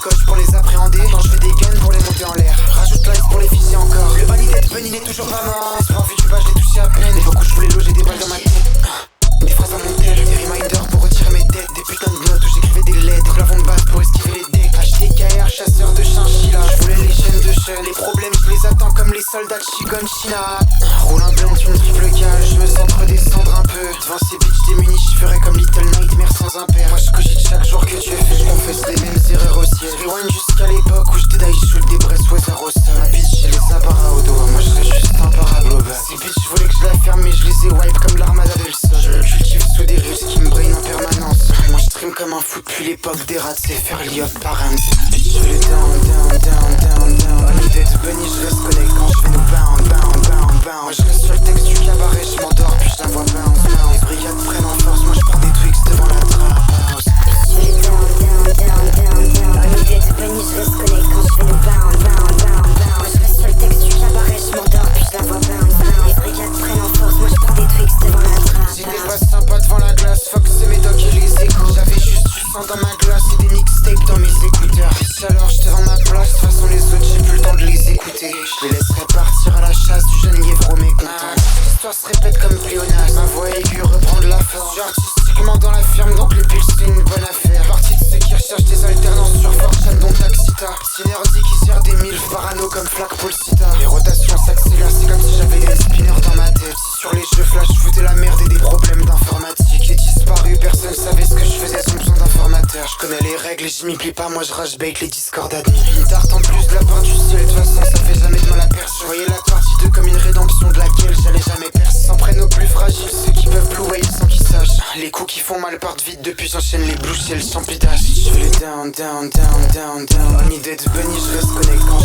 scotch pour les appréhender. Quand je fais des guns pour les monter en l'air. Rajoute l'ice pour les viser encore. Le Holiday de Bunny n'est toujours pas mort. C'est pas vu du bas, je l'ai touché à peine. L'époque où je voulais loger des balles dans ma tête. Des phrases dans mon tel, des reminders pour retirer mes dettes. Des putains de notes où j'écrivais des lettres. Clavons de base pour esquiver les decks. HTKR, chasseur de chinchilla. Je voulais les chaînes de chien. Les problèmes, je les attends comme les soldats de Shiganshina. Roule un blunt, une triple cale. Je me sens redescendre un peu. Devant ces bitches démunies, je ferais comme Little Nightmare sans impair. Moi je cogite chaque jour que tu fais. Je confesse les mêmes erreurs au ciel. Rewind jusqu'à l'époque où je dédaille shoot des Bressweather au sol. Ma bitch, j'ai les apparats au doigt. Moi je serais juste un paraglobal. Ces bitches, je voulais que je la ferme, mais je les ai wipe comme l'armada del sol. Je me cultive sous des ruses qui me brain en permanence. Moi je stream comme un fou depuis l'époque des rats, c'est faire liop par un. Bitch, je fais les down. Holiday de Bunny, je reste connect quand je fais nos bound. Moi je reste sur le texte du cabaret, je m'endors puis je la vois bounce. Les brigades prennent en force, moi je prends des Twix devant la trap house. Je fais les down. Holiday de Bunny, je reste connect quand je fais nos bound. Moi je reste sur le texte du cabaret, je m'endors puis je la vois bounce. Les brigades prennent en force, moi je prends des Twix devant la trap house. J'étais pas sympa devant la glace, fuck c'est mes docs et les échos. J'avais juste du sang dans ma glace et des mixtapes dans mes écouteurs. Bitch alors je te rends ma place, de toute façon les autres j'ai plus le temps de les écouter. Je les laisserai partir à la chasse du jeune lièvre mécontent. L'histoire se répète comme pléonasme, ma voix aiguë reprend de la force. Je suis artistiquement dans la firme donc les piles c'est une bonne affaire. Partie de ceux qui recherchent des alternances sur Fortune dont Taxita. Synergie qui sert des milles parano comme Flac Polsita. Les rotations s'accélèrent, c'est comme si j'avais des spinners dans ma tête. Si sur les jeux flash je foutais la merde et des problèmes d'informatique. J'ai disparu, personne savait ce que je faisais sans besoin d'informateurs. Je connais les règles et je m'y plie pas, moi je rage bait les discords admis. Une tarte en plus de la part du ciel, de toute façon ça fait jamais de mal à percer. Je voyais la partie 2 comme une rédemption de laquelle j'allais jamais percer. S'en prennent aux plus fragiles, ceux qui peuvent blue whale sans qu'ils sachent. Les coups qui font mal partent vite, depuis j'enchaîne les blue shells sans pidage. Je fais les down. Holiday de Bunny, je reste connect quand